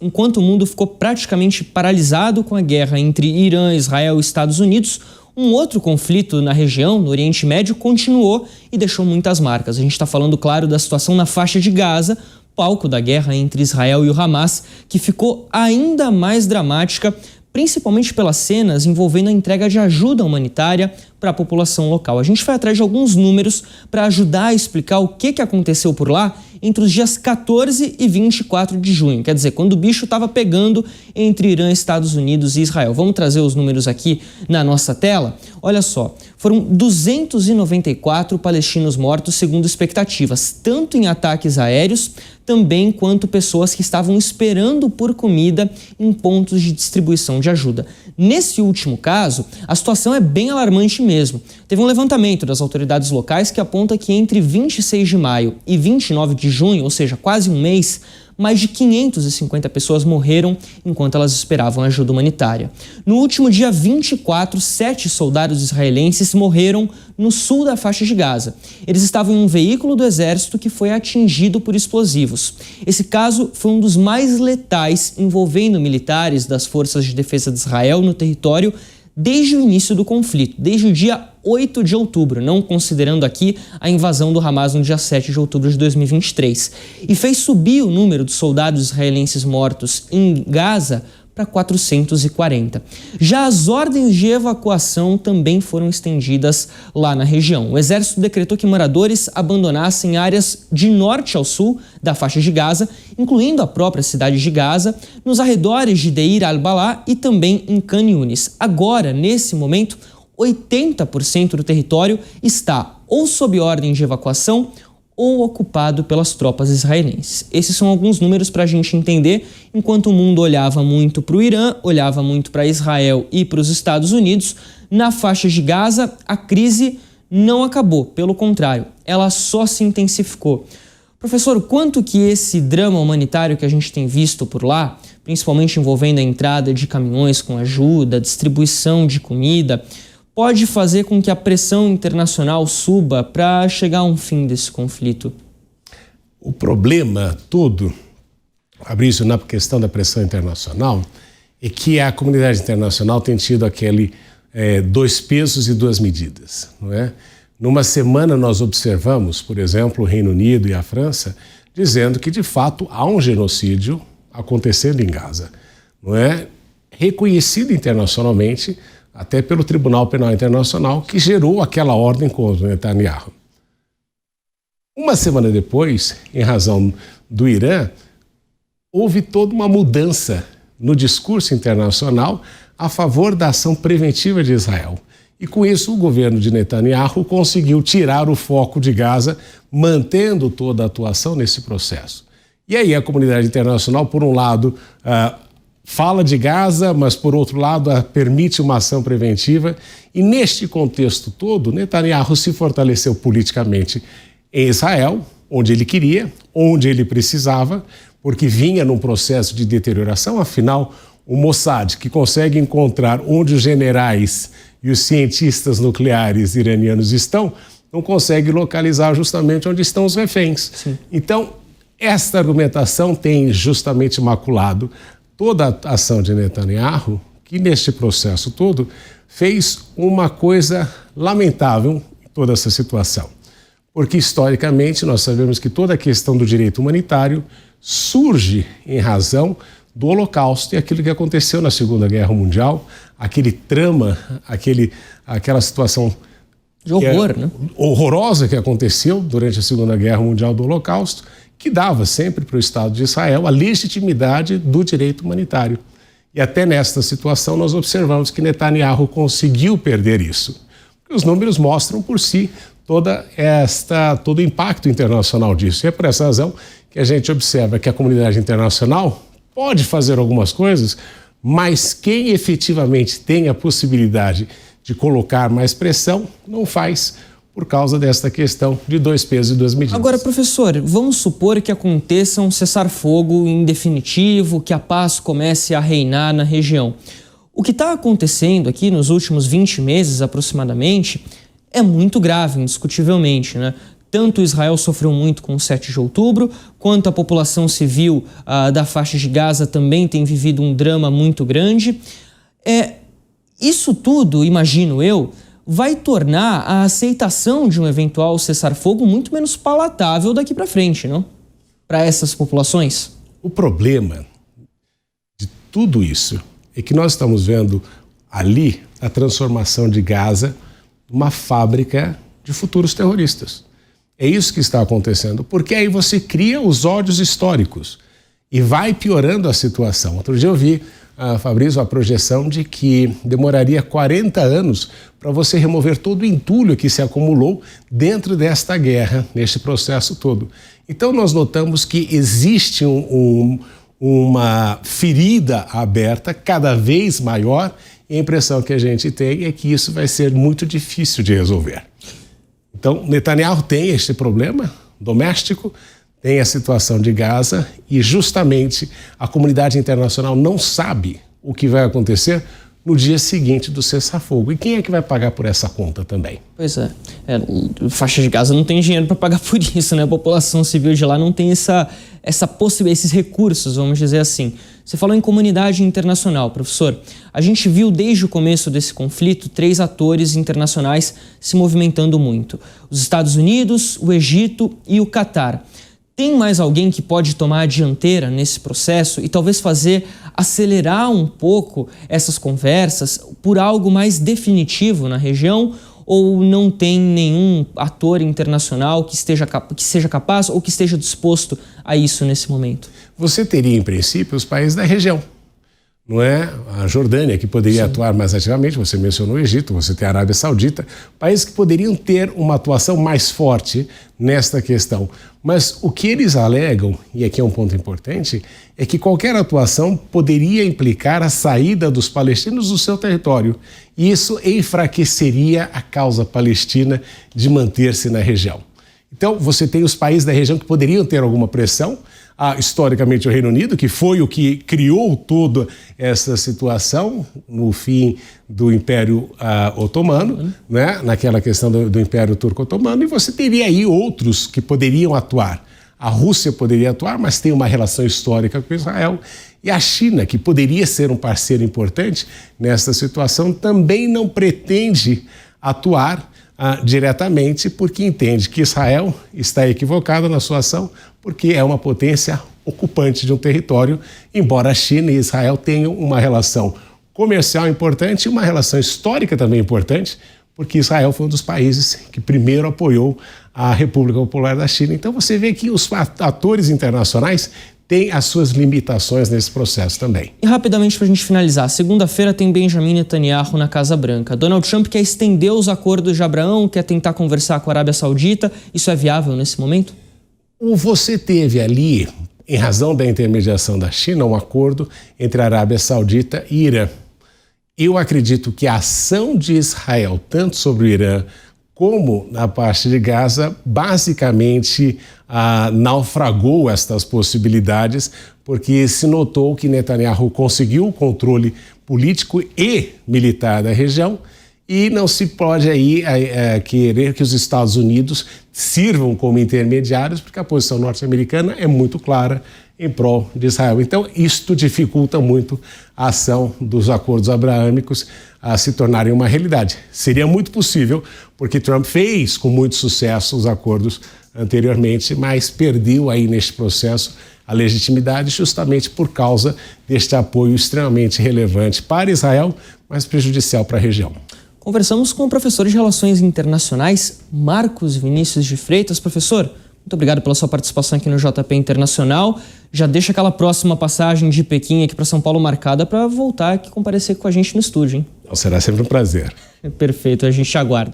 enquanto o mundo ficou praticamente paralisado com a guerra entre Irã, Israel e Estados Unidos, um outro conflito na região, no Oriente Médio, continuou e deixou muitas marcas. A gente está falando, claro, da situação na faixa de Gaza, palco da guerra entre Israel e o Hamas, que ficou ainda mais dramática, principalmente pelas cenas envolvendo a entrega de ajuda humanitária para a população local. A gente vai atrás de alguns números para ajudar a explicar o que aconteceu por lá entre os dias 14 e 24 de junho, quer dizer, quando o bicho estava pegando entre Irã, Estados Unidos e Israel. Vamos trazer os números aqui na nossa tela? Olha só, foram 294 palestinos mortos segundo expectativas, tanto em ataques aéreos, também quanto pessoas que estavam esperando por comida em pontos de distribuição de ajuda. Nesse último caso, a situação é bem alarmante mesmo. Teve um levantamento das autoridades locais que aponta que entre 26 de maio e 29 de junho, ou seja, quase um mês, mais de 550 pessoas morreram enquanto elas esperavam ajuda humanitária. No último dia 24, 7 soldados israelenses morreram no sul da faixa de Gaza. Eles estavam em um veículo do exército que foi atingido por explosivos. Esse caso foi um dos mais letais envolvendo militares das Forças de Defesa de Israel no território desde o início do conflito, desde o dia 8 de outubro, não considerando aqui a invasão do Hamas no dia 7 de outubro de 2023, e fez subir o número de soldados israelenses mortos em Gaza para 440. Já as ordens de evacuação também foram estendidas lá na região. O exército decretou que moradores abandonassem áreas de norte ao sul da faixa de Gaza, incluindo a própria cidade de Gaza, nos arredores de Deir al-Balá e também em Khan Yunis. Agora, nesse momento, 80% do território está ou sob ordem de evacuação ou ocupado pelas tropas israelenses. Esses são alguns números para a gente entender, enquanto o mundo olhava muito para o Irã, olhava muito para Israel e para os Estados Unidos, na faixa de Gaza a crise não acabou, pelo contrário, ela só se intensificou. Professor, quanto que esse drama humanitário que a gente tem visto por lá, principalmente envolvendo a entrada de caminhões com ajuda, distribuição de comida, pode fazer com que a pressão internacional suba para chegar a um fim desse conflito? O problema todo, Fabrício, na questão da pressão internacional, é que a comunidade internacional tem tido aquele dois pesos e duas medidas, não é? Numa semana nós observamos, por exemplo, o Reino Unido e a França dizendo que de fato há um genocídio acontecendo em Gaza, não é? Reconhecido internacionalmente até pelo Tribunal Penal Internacional, que gerou aquela ordem contra o Netanyahu. Uma semana depois, em razão do Irã, houve toda uma mudança no discurso internacional a favor da ação preventiva de Israel. E com isso, o governo de Netanyahu conseguiu tirar o foco de Gaza, mantendo toda a atuação nesse processo. E aí a comunidade internacional, por um lado, fala de Gaza, mas por outro lado permite uma ação preventiva, e neste contexto todo Netanyahu se fortaleceu politicamente em Israel, onde ele queria, onde ele precisava, porque vinha num processo de deterioração. Afinal, o Mossad, que consegue encontrar onde os generais e os cientistas nucleares iranianos estão, não consegue localizar justamente onde estão os reféns. Sim. Então, esta argumentação tem justamente maculado toda a ação de Netanyahu, que neste processo todo fez uma coisa lamentável em toda essa situação. Porque, historicamente, nós sabemos que toda a questão do direito humanitário surge em razão do Holocausto e aquilo que aconteceu na Segunda Guerra Mundial, aquele trama, aquela situação de horror, né? Horrorosa que aconteceu durante a Segunda Guerra Mundial do Holocausto, que dava sempre para o Estado de Israel a legitimidade do direito humanitário. E até nesta situação nós observamos que Netanyahu conseguiu perder isso. Os números mostram por si todo o impacto internacional disso. E é por essa razão que a gente observa que a comunidade internacional pode fazer algumas coisas, mas quem efetivamente tem a possibilidade de colocar mais pressão não faz, por causa desta questão de dois pesos e duas medidas. Agora, professor, vamos supor que aconteça um cessar-fogo em definitivo, que a paz comece a reinar na região. O que está acontecendo aqui nos últimos 20 meses, aproximadamente, é muito grave, indiscutivelmente, né? Tanto Israel sofreu muito com o 7 de outubro, quanto a população civil da faixa de Gaza também tem vivido um drama muito grande. Isso tudo, imagino eu, vai tornar a aceitação de um eventual cessar-fogo muito menos palatável daqui para frente, não? Para essas populações. O problema de tudo isso é que nós estamos vendo ali a transformação de Gaza numa fábrica de futuros terroristas. É isso que está acontecendo, porque aí você cria os ódios históricos e vai piorando a situação. Outro dia eu vi, Fabrício, a projeção de que demoraria 40 anos para você remover todo o entulho que se acumulou dentro desta guerra, neste processo todo. Então nós notamos que existe uma ferida aberta cada vez maior e a impressão que a gente tem é que isso vai ser muito difícil de resolver. Então, Netanyahu tem este problema doméstico, tem a situação de Gaza e justamente a comunidade internacional não sabe o que vai acontecer no dia seguinte do cessar-fogo. E quem é que vai pagar por essa conta também? Pois é. Faixa de Gaza não tem dinheiro para pagar por isso, né? A população civil de lá não tem esses recursos, vamos dizer assim. Você falou em comunidade internacional, professor. A gente viu desde o começo desse conflito 3 atores internacionais se movimentando muito. Os Estados Unidos, o Egito e o Catar. Tem mais alguém que pode tomar a dianteira nesse processo e talvez acelerar um pouco essas conversas por algo mais definitivo na região? Ou não tem nenhum ator internacional que seja capaz ou que esteja disposto a isso nesse momento? Você teria, em princípio, os países da região. Não é a Jordânia que poderia atuar mais ativamente, você mencionou o Egito, você tem a Arábia Saudita, países que poderiam ter uma atuação mais forte nesta questão. Mas o que eles alegam, e aqui é um ponto importante, é que qualquer atuação poderia implicar a saída dos palestinos do seu território. E isso enfraqueceria a causa palestina de manter-se na região. Então, você tem os países da região que poderiam ter alguma pressão, historicamente o Reino Unido, que foi o que criou toda essa situação no fim do Império Otomano, né? Naquela questão do Império Turco-Otomano, e você teria aí outros que poderiam atuar. A Rússia poderia atuar, mas tem uma relação histórica com Israel, e a China, que poderia ser um parceiro importante nessa situação, também não pretende atuar diretamente, porque entende que Israel está equivocado na sua ação, porque é uma potência ocupante de um território, embora a China e Israel tenham uma relação comercial importante e uma relação histórica também importante, porque Israel foi um dos países que primeiro apoiou a República Popular da China. Então você vê que os atores internacionais têm as suas limitações nesse processo também. E rapidamente para a gente finalizar, segunda-feira tem Benjamin Netanyahu na Casa Branca. Donald Trump quer estender os acordos de Abraão, quer tentar conversar com a Arábia Saudita. Isso é viável nesse momento? Você teve ali, em razão da intermediação da China, um acordo entre a Arábia Saudita e Irã. Eu acredito que a ação de Israel, tanto sobre o Irã como na parte de Gaza, basicamente naufragou estas possibilidades, porque se notou que Netanyahu conseguiu o controle político e militar da região e não se pode aí querer que os Estados Unidos sirvam como intermediários, porque a posição norte-americana é muito clara em prol de Israel. Então, isto dificulta muito a ação dos acordos abraâmicos a se tornarem uma realidade. Seria muito possível, porque Trump fez com muito sucesso os acordos anteriormente, mas perdeu aí neste processo a legitimidade justamente por causa deste apoio extremamente relevante para Israel, mas prejudicial para a região. Conversamos com o professor de Relações Internacionais, Marcos Vinícius de Freitas. Professor, muito obrigado pela sua participação aqui no JP Internacional. Já deixa aquela próxima passagem de Pequim aqui para São Paulo marcada para voltar aqui comparecer com a gente no estúdio, hein? Será sempre um prazer. Perfeito, a gente aguarda.